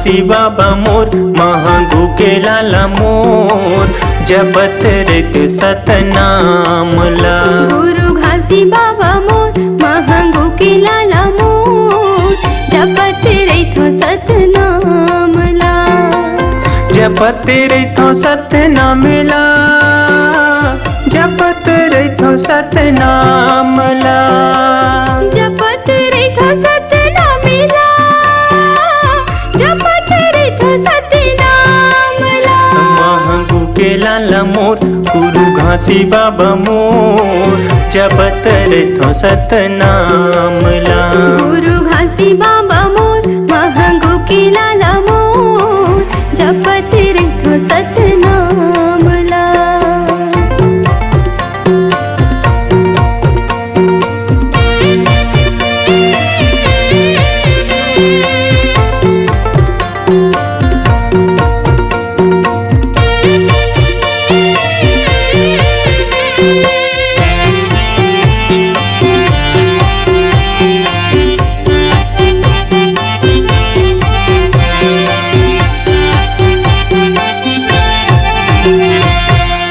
घासी बाबा मोर महंगू के लाला मोर जपत रहित सतनामला। गुरु घासी बाबा मोर महंगू के लाला मोर जपत रहित सतनामला। जपत रहित सतनामला, जपत रहित सतनामला। जपत रहित सतनामला, जपत रहित सतनामला। महंगू के लाला मोर गुरु घासी बाबा मोर जपत रहित सतनामला। गुरु घासी बाबा मोर महंगू के लाला मोर जपत रहित सतनामला।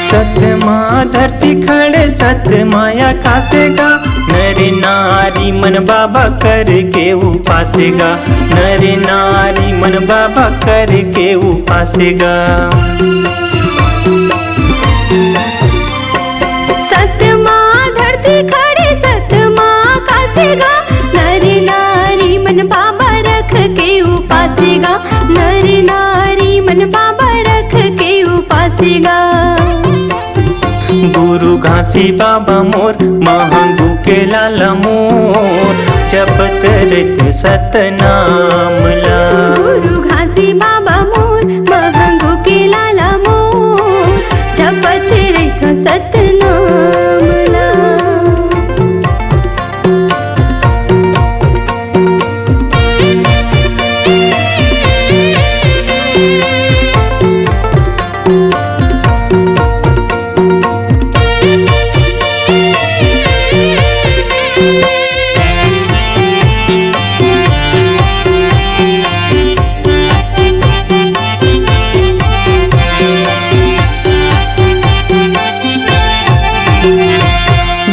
सतमा धरती खड़े सत माया खासेगा, नर नारी मन बाबा करके उपासेगा। नर नारी मन बाबा करके उपासेगा। सतमा धरती खड़े सतमा खासेगा, नर नारी मन बाबा रख के उपासेगा। नर नारी मन बाबा रख के उपासेगा। गुरु घासी बाबा मोर महंगू के लाला मोर जपत रहित सतनामला। गुरु घासी बाबा मोर महंगू के लाला मोर जपत रहित सतनामला।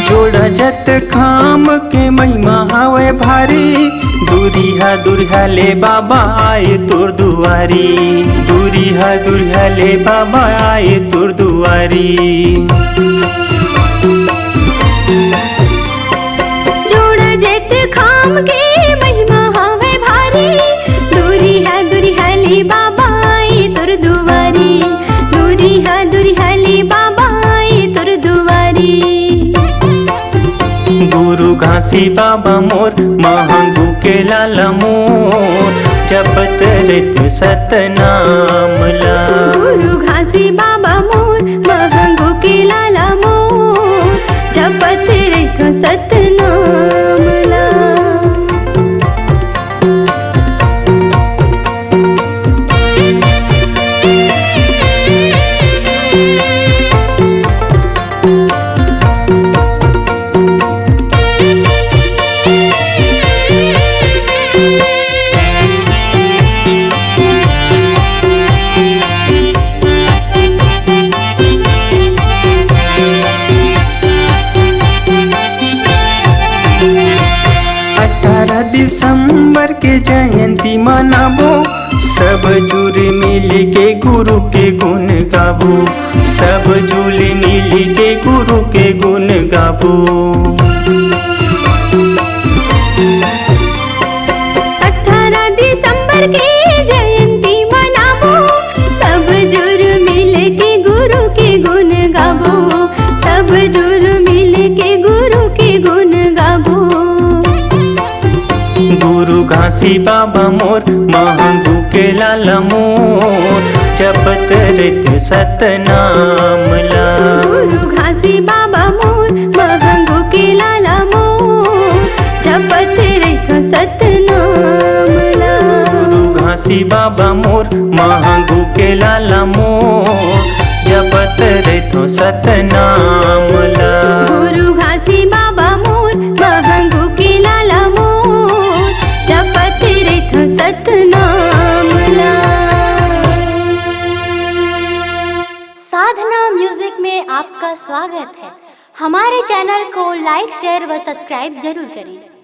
जोड़ा जत खाम के महिमा हवे भारी, दूरिहा ले बाबा आए तोर दुआरी। दूरिहा ले बाबा आए तोर दुआरी। जोड़ा जत खाम के महिमा हवे भारी, दूरिहा ले बाबा आए तोर दुआरी। दूरिहा ले बाबा आए तोर दुआरी। गुरु घासी बाबा मोर महंगू के लाला मोर जपत रहित सतनामला। गुरु घासी बाबा मोर महंगू के लाला मोर जपत रहित सतनामला। दिसंबर के जयंती मनाबो, सब जुल मिल के गुरु के गुण गाबो। सब जुल मिल के गुरु के गुण गाबो। 18 दिसंबर के जयंती मनाबो, सब जुल मिल के गुरु के गुण गाबो। सब जुल मिल के गुरु के गुण गाबो। गुरु घासी बाबा मोर महंगू के लाला मोर जपत रहित सतनामला। गुरु घासी बाबा मोर महंगू के लाला मोर जपत रहित सतनामला। गुरु घासी बाबा मोर महंगू के लाला मोर जपत रहित सतनामला। गुरु घासी बाबा मोर महंगू के लाला मोर जपत रहित सतनामला। आपका स्वागत है। हमारे चैनल को लाइक, शेयर व सब्सक्राइब जरूर करें।